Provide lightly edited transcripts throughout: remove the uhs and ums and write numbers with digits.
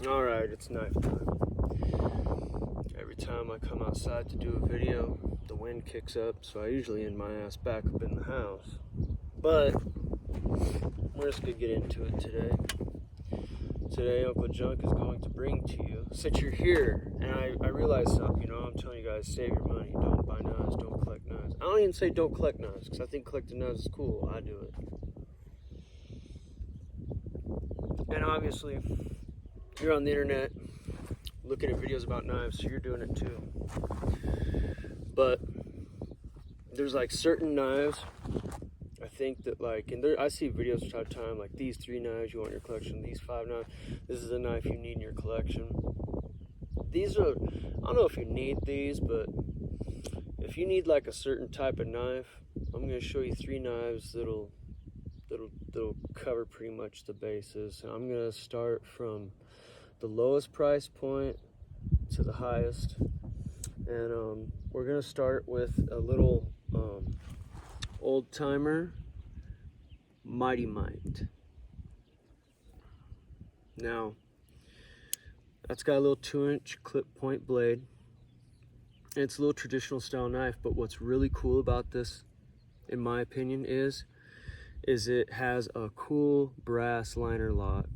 Alright, it's knife time. Every time I come outside to do a video, the wind kicks up, so I usually end my ass back up in the house. But we're just gonna get into it today. Today, Uncle Junk is going to bring to you, since you're here, and I realize something, I'm telling you guys, save your money, don't buy knives, don't collect knives. I don't even say don't collect knives, because I think collecting knives is cool, I do it. And obviously, you're on the internet, looking at videos about knives, so you're doing it too. But there's like certain knives, I think that I see videos from time to time, like these 3 knives you want in your collection, these 5 knives, this is a knife you need in your collection. These are, I don't know if you need these, but if you need like a certain type of knife, I'm going to show you 3 knives that'll cover pretty much the bases. And I'm going to start from the lowest price point to the highest, and we're going to start with a little old-timer mite. Now, that's got a little 2-inch clip point blade, and it's a little traditional style knife, but what's really cool about this, in my opinion, is it has a cool brass liner lock.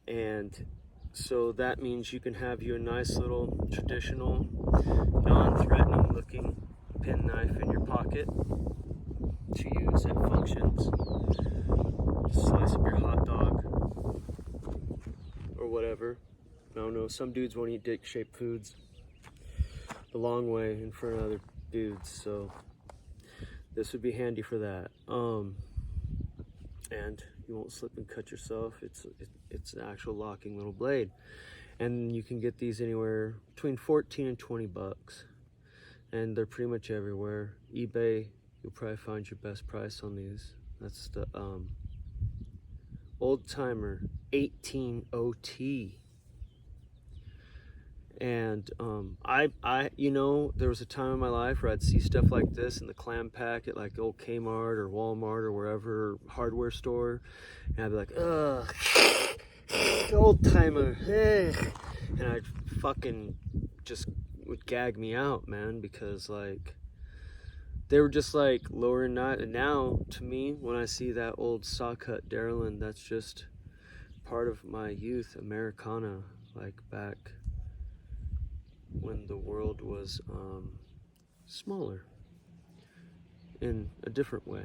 And so that means you can have you a nice little traditional, non-threatening looking penknife in your pocket to use at functions. Slice up your hot dog or whatever. I don't know, some dudes won't eat dick-shaped foods the long way in front of other dudes, so this would be handy for that. And you won't slip and cut yourself. It's an actual locking little blade, and you can get these anywhere between 14 and 20 bucks, and they're pretty much everywhere. eBay, you'll probably find your best price on these. That's the old timer 18 OT. And there was a time in my life where I'd see stuff like this in the clam pack at like old Kmart or Walmart or wherever, hardware store, and I'd be like, ugh, old timer, and I'd fucking just would gag me out, man, because like they were just like lower in knife. And now to me, when I see that old saw cut Darylin, that's just part of my youth Americana, like back when the world was smaller in a different way.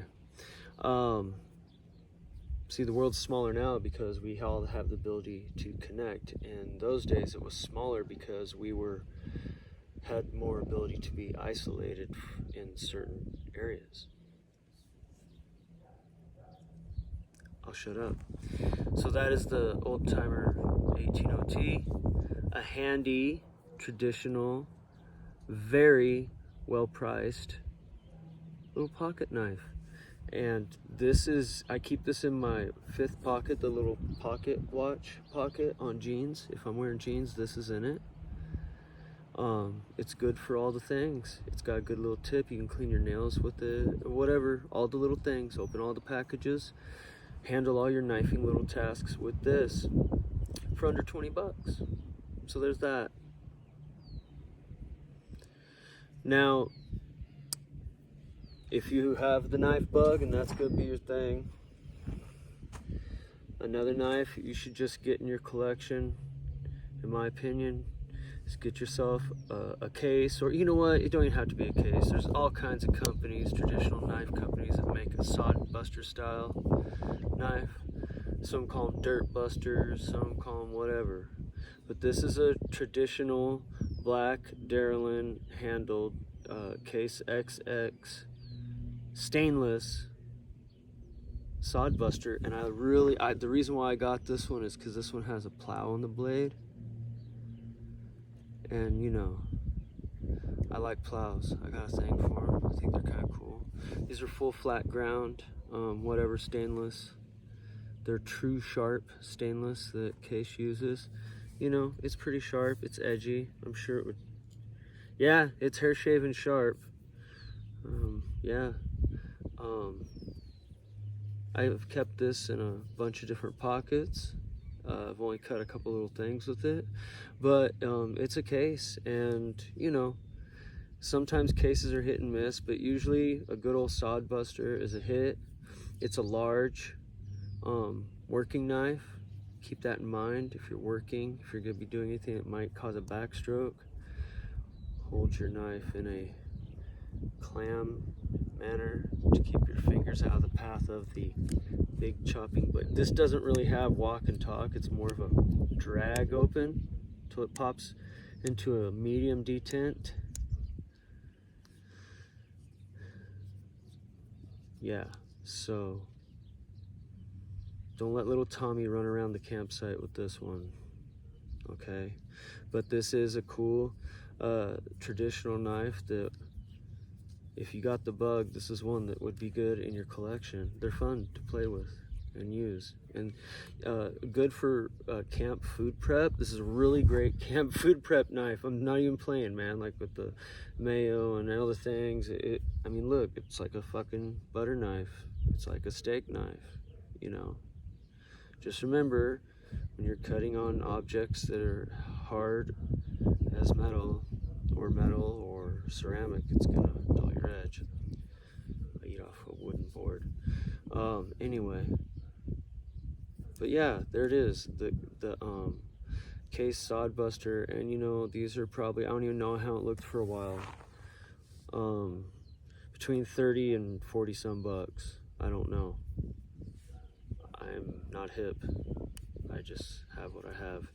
See, the world's smaller now because we all have the ability to connect. In those days, it was smaller because we had more ability to be isolated in certain areas. I'll shut up. So that is the old timer 18OT, a handy, traditional, very well priced little pocket knife. And this is, I keep this in my 5th pocket, the little pocket watch pocket on jeans. If I'm wearing jeans, this is in it. It's good for all the things. It's got a good little tip. You can clean your nails with it, whatever, all the little things. Open all the packages, handle all your knifing little tasks with this for under 20 bucks. So there's that. Now, if you have the knife bug and that's gonna be your thing, another knife you should just get in your collection, in my opinion, is get yourself a case, or you know what, it don't even have to be a case. There's all kinds of companies, traditional knife companies, that make a Sodbuster style knife. Some call them dirt busters, some call them whatever. But this is a traditional black Darylin handled Case XX stainless Sodbuster, and the reason why I got this one is because this one has a plow on the blade, and I like plows. I got a thing for them. I think they're kind of cool. These are full flat ground, whatever stainless. They're true sharp stainless that Case uses. It's pretty sharp, it's edgy. I'm sure it would, yeah, it's hair shaven sharp. I've kept this in a bunch of different pockets. I've only cut a couple little things with it, but it's a case, and you know, sometimes cases are hit and miss, but usually a good old Sodbuster is a hit. It's a large working knife. Keep that in mind if you're working, if you're going to be doing anything that might cause a backstroke. Hold your knife in a clam manner to keep your fingers out of the path of the big chopping blade. This doesn't really have walk and talk, it's more of a drag open till it pops into a medium detent. Yeah, so don't let little Tommy run around the campsite with this one, okay? But this is a cool traditional knife that if you got the bug, this is one that would be good in your collection. They're fun to play with and use, and good for camp food prep. This is a really great camp food prep knife. I'm not even playing, man, like with the mayo and other things. I mean, look, it's like a fucking butter knife. It's like a steak knife, you know? Just remember, when you're cutting on objects that are hard as metal or ceramic, it's gonna dull your edge. I eat off a wooden board. Anyway, but yeah, there it is, the Case Sodbuster, and you know, these are probably, I don't even know how it looked for a while, between 30 and 40 some bucks. I don't know. I'm not hip. I just have what I have.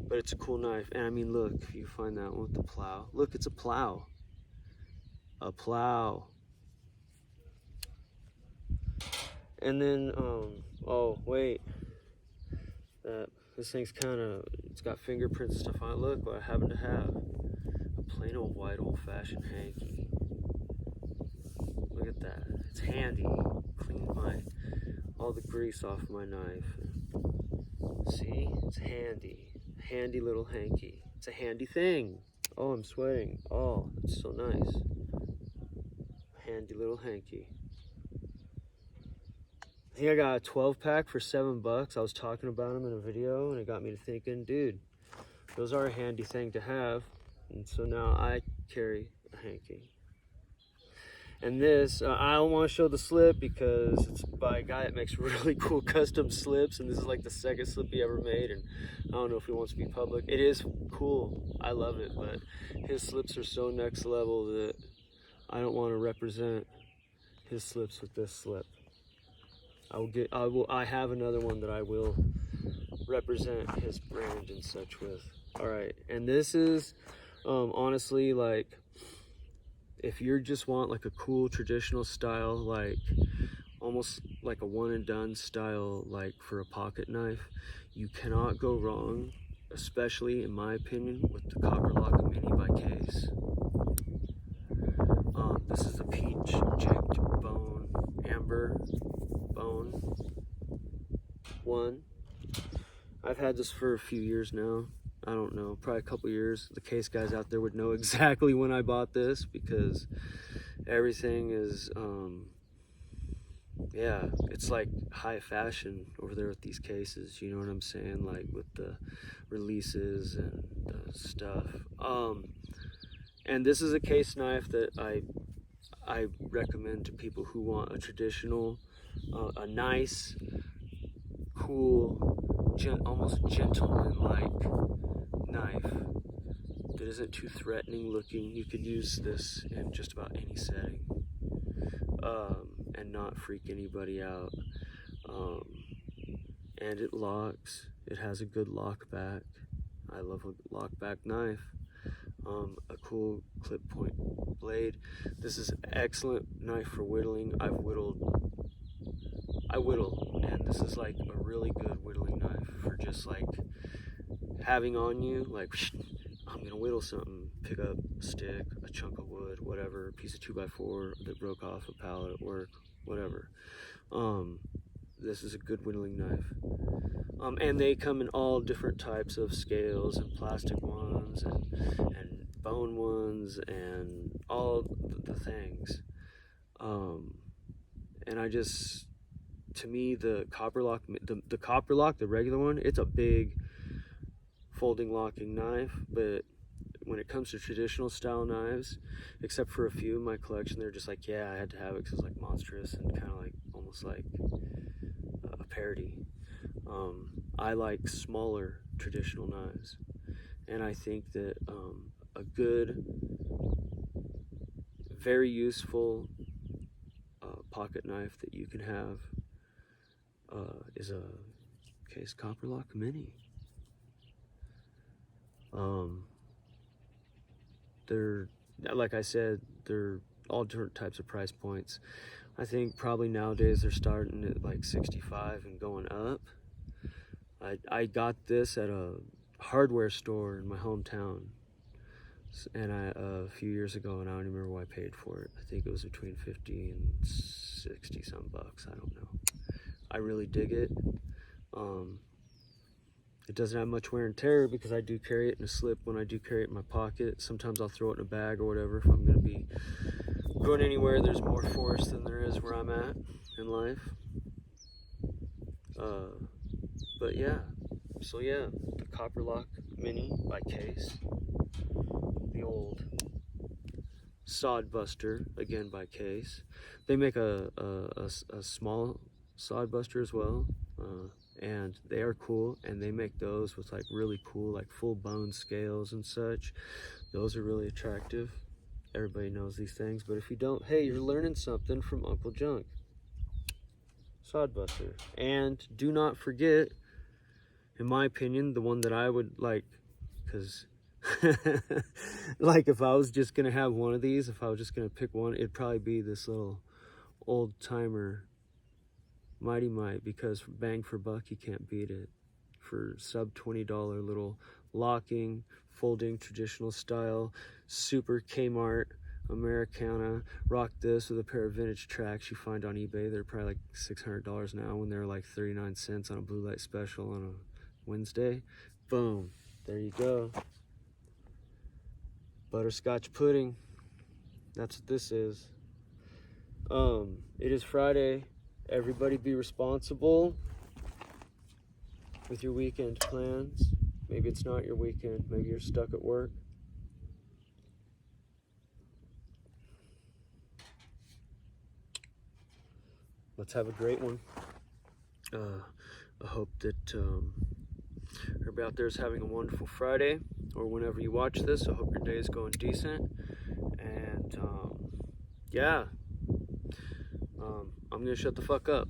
But it's a cool knife. And I mean, look, if you find that one with the plow. Look, it's a plow. A plow. And then, oh, wait. This thing's kind of, it's got fingerprints and stuff on it. Look what I happen to have. A plain old white old-fashioned hanky. Look at that. It's handy. Cleaned all the grease off my knife. See? It's handy. Handy little hanky. It's a handy thing. Oh, I'm sweating. Oh, it's so nice. Handy little hanky. I think I got a 12-pack for $7. I was talking about them in a video, and it got me to thinking, dude, those are a handy thing to have. And so now I carry a hanky. And this, I don't want to show the slip because it's by a guy that makes really cool custom slips, and this is like the second slip he ever made, and I don't know if he wants to be public. It is cool, I love it, but his slips are so next level that I don't want to represent his slips with this slip. I have another one that I will represent his brand and such with. All right, and this is honestly, like, if you just want like a cool traditional style, like almost like a one and done style, like for a pocket knife, you cannot go wrong, especially in my opinion, with the Copperlock Mini by Case. This is a peach chinked bone, amber bone one. I've had this for a few years now. I don't know, probably a couple years. The Case guys out there would know exactly when I bought this because everything is, yeah, it's like high fashion over there with these cases, you know what I'm saying? Like with the releases and the stuff. And this is a case knife that I recommend to people who want a traditional, a nice, cool, almost gentleman-like knife that isn't too threatening looking. You could use this in just about any setting and not freak anybody out. And it locks. It has a good lock back. I love a lock back knife. A cool clip point blade. This is an excellent knife for whittling. I whittle, and this is like a really good whittling knife for just like having on you, like I'm gonna whittle something, pick up a stick, a chunk of wood, whatever, a piece of 2x4 that broke off a pallet at work, whatever. This is a good whittling knife. And they come in all different types of scales, and plastic ones and bone ones and all the things. And I just to me, the copper lock, the regular one, it's a big folding locking knife. But when it comes to traditional style knives, except for a few in my collection, they're just like, yeah, I had to have it because it's like monstrous and kind of like almost like a parody. I like smaller traditional knives, and I think that a good, very useful pocket knife that you can have is a Case Copper Lock Mini. They're, like I said, they're all different types of price points. I think probably nowadays they're starting at like 65 and going up. I got this at a hardware store in my hometown, and a few years ago, and I don't even remember what I paid for it. I think it was between 50 and 60 some bucks. I don't know. I really dig it. It doesn't have much wear and tear because I do carry it in a slip when I do carry it in my pocket. Sometimes I'll throw it in a bag or whatever if I'm going to be going anywhere there's more forest than there is where I'm at in life. But yeah, so yeah, the Copper Lock Mini by Case. The old Sodbuster, again by Case. They make a small Sodbuster as well, and they are cool, and they make those with like really cool like full bone scales and such. Those are really attractive. Everybody knows these things, but if you don't, hey, you're learning something from Uncle Junk. Sodbuster. And do not forget, in my opinion, the one that I would like, because like if I was just gonna have one of these, if I was just gonna pick one, it'd probably be this little old timer mite, because bang for buck, you can't beat it. For sub $20 little locking, folding, traditional style, super Kmart Americana. Rock this with a pair of vintage tracks you find on eBay. They're probably like $600 now when they're like 39 cents on a blue light special on a Wednesday. Boom, there you go. Butterscotch pudding. That's what this is. It is Friday. Everybody be responsible with your weekend plans. Maybe it's not your weekend. Maybe you're stuck at work. Let's have a great one. I hope that everybody out there is having a wonderful Friday, or whenever you watch this. I hope your day is going decent. And yeah, I'm gonna shut the fuck up.